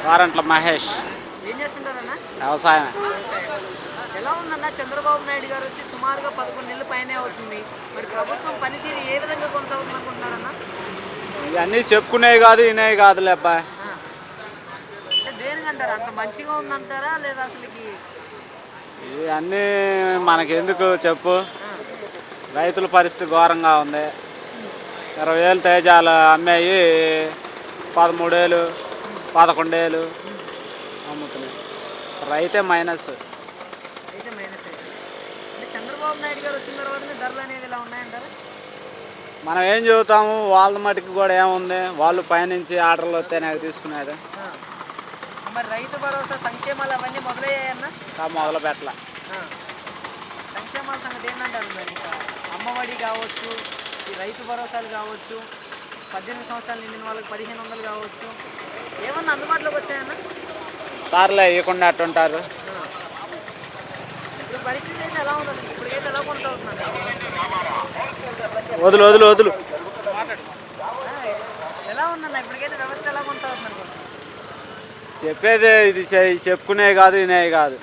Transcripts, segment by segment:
వారంట్ల మహేష్. ఏం చేస్తుంటారన్నా? వ్యవసాయమే. ఎలా ఉందన్న చంద్రబాబు నాయుడు గారు వచ్చి సుమారుగా 11 నెలల పైనే అవుతుంది. మరి ప్రభుత్వం పనితీరు ఏ విధంగా కొనసాగుతుంది అనుకుంటున్నారన్న? ఇవన్నీ చెప్పుకునేవి కాదు, వినేవి కాదులే అబ్బాయి. అంటే దేనికంటారా? అంత మంచిగా ఉందంటారా లేదా అసలుకి? ఇవన్నీ మనకెందుకు చెప్పు. రైతుల పరిస్థితి ఘోరంగా ఉంది. 20,000 తేజాలు అమ్మాయి 13,000, 11,000 అమ్ముతున్నాయి. రైతే మైనస్. అయితే మైనస్ అయితే అంటే చంద్రబాబు నాయుడు గారు వచ్చిన తర్వాతనే ధరలు అనేది ఇలా ఉన్నాయంటారా? మనం ఏం చెబుతాము, వాళ్ళ మటుకు కూడా ఏముంది, వాళ్ళు పైనుంచి ఆర్డర్లు వస్తే నాకు తీసుకునేది. మరి రైతు భరోసా సంక్షేమాలు అవన్నీ మొదలయ్యాయన్నా? మొదలు పెట్టాల. సంక్షేమాల సంగతి ఏంటంటారు? మరి ఇంకా అమ్మఒడి కావచ్చు, ఈ రైతు భరోసాలు కావచ్చు, 18 సంవత్సరాలు నిండిన వాళ్ళకి 1,500 కావచ్చు, ఏమన్నా అందుబాటులోకి వచ్చాయన్నా? సార్లే ఇవ్వకుండా అట్టుంటారు. ఇప్పుడు పరిస్థితి అయితే ఎలా ఉందండి? ఇప్పటికైతే ఎలా కొనసాగుతుందండి? వదులు వదులు వదులు. ఎలా ఉందన్న ఇప్పటికైతే వ్యవస్థ ఎలా కొనసాగుతుంది అనుకుంటున్నారు? చెప్పేది ఇది చెప్పుకునే కాదు, వినేవి కాదు.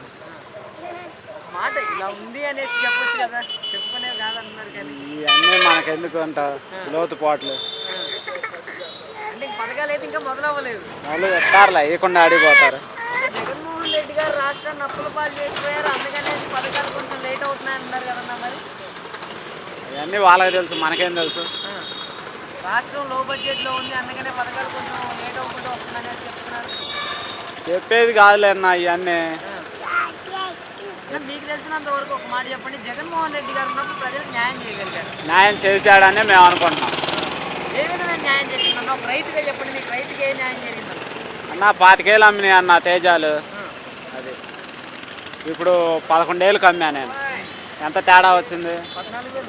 మాట ఇలా ఉంది అనేసి చెప్పొచ్చు కదా, చెప్పుకునేది కాదంటున్నారు కానీ. ఇవన్నీ మనకెందుకు అంటారు లోతుపాట్లు. అంటే ఇంక పథకాలు అయితే ఇంకా మొదలవ్వలేదు. వాళ్ళు చెప్తారులే, ఇవ్వకుండా ఆడిపోతారు. జగన్మోహన్ రెడ్డి గారు రాష్ట్రాన్ని అప్పుల పాలు చేసిపోయారు, అందుకనేసి పథకాలు కొంచెం లేట్ అవుతున్నాయి అంటున్నారు కదన్నా. మరి ఇవన్నీ వాళ్ళకి తెలుసు, మనకేం తెలుసు. రాష్ట్రం లో బడ్జెట్లో ఉంది, అందుకనే పథకాలు కొంచెం లేట్ అవ్వకుండా వస్తుందనేసి చెప్తున్నారు. చెప్పేది కాదులే అన్న ఇవన్నీ. మీకు తెలిసినంత వరకు ఒక మాట చెప్పండి, జగన్మోహన్ రెడ్డి గారు ఉన్నప్పుడు ప్రజలకు న్యాయం చేయగలిగారు? న్యాయం చేశాడనే మేము అనుకుంటున్నాం. ఏ విధంగా న్యాయం చేసిందన్న ఒక రైతుగా చెప్పండి, మీకు రైతుకి ఏ న్యాయం జరిగిందన్న? అన్న 25,000 అమ్మినాయి అన్న తేజాలు. అది ఇప్పుడు 11,000కి అమ్మా నేను. ఎంత తేడా వచ్చింది? 14,000.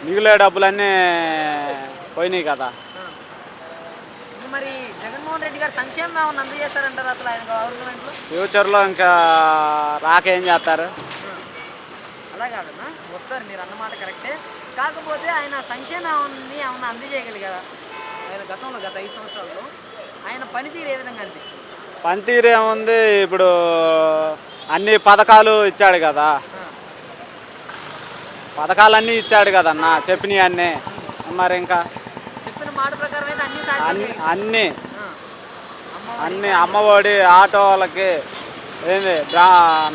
మిగిలే డబ్బులన్నీ పోయినాయి కదా. మరి జగన్మోహన్ రెడ్డి గారు సంక్షేమం ఏమన్నా అందజేస్తారంటారు అసలు ఆయన గవర్నమెంట్లో? ఫ్యూచర్లో ఇంకా రాకేం చేస్తారు? అలా కాదన్నా, వస్తారు మీరు అన్నమాట కరెక్టే. కాకపోతే ఆయన సంక్షేమాన్ని ఏమన్నా అందజేయగలిగారా? ఆయన గతంలో గత 5 సంవత్సరాల్లో ఆయన పనితీరు ఏ విధంగా అనిపించింది? పనితీరు ఏముంది, ఇప్పుడు అన్ని పథకాలు ఇచ్చాడు కదా. పథకాలన్నీ ఇచ్చాడు కదన్న, చెప్పినవి అన్నీ. మరి ఇంకా చెప్పిన మాట ప్రకారం అయితే అన్నీ అన్నీ అమ్మఒడి, ఆటో వాళ్ళకి, ఏంది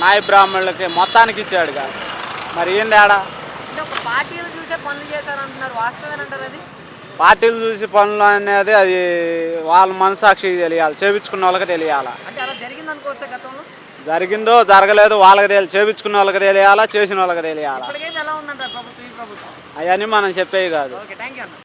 నాయ బ్రాహ్మణులకి మొత్తానికి ఇచ్చాడు కదా. మరి ఏం తేడా? అంటే ఒక పార్టీలు చూసే పనులు చేశారంటున్నారు, వాస్తవేనంటారు అది? పార్టీలు చూసి పనులు అనేది అది వాళ్ళ మనసాక్షికి తెలియాలి, చేపించుకున్న వాళ్ళకి తెలియాలా. అంటే అలా జరిగింది అనుకోవచ్చా గతంలో? జరిగిందో జరగలేదు వాళ్ళకి తెలియాలి, చేపించుకున్న వాళ్ళకి తెలియాలా, చేసిన వాళ్ళకి తెలియాలా. ఇప్పటికైతే ఎలా ఉందంటారు ప్రభుత్వం, ఈ ప్రభుత్వం? అవన్నీ మనం చెప్పేవి కాదు. ఓకే, థ్యాంక్ యూ అన్న.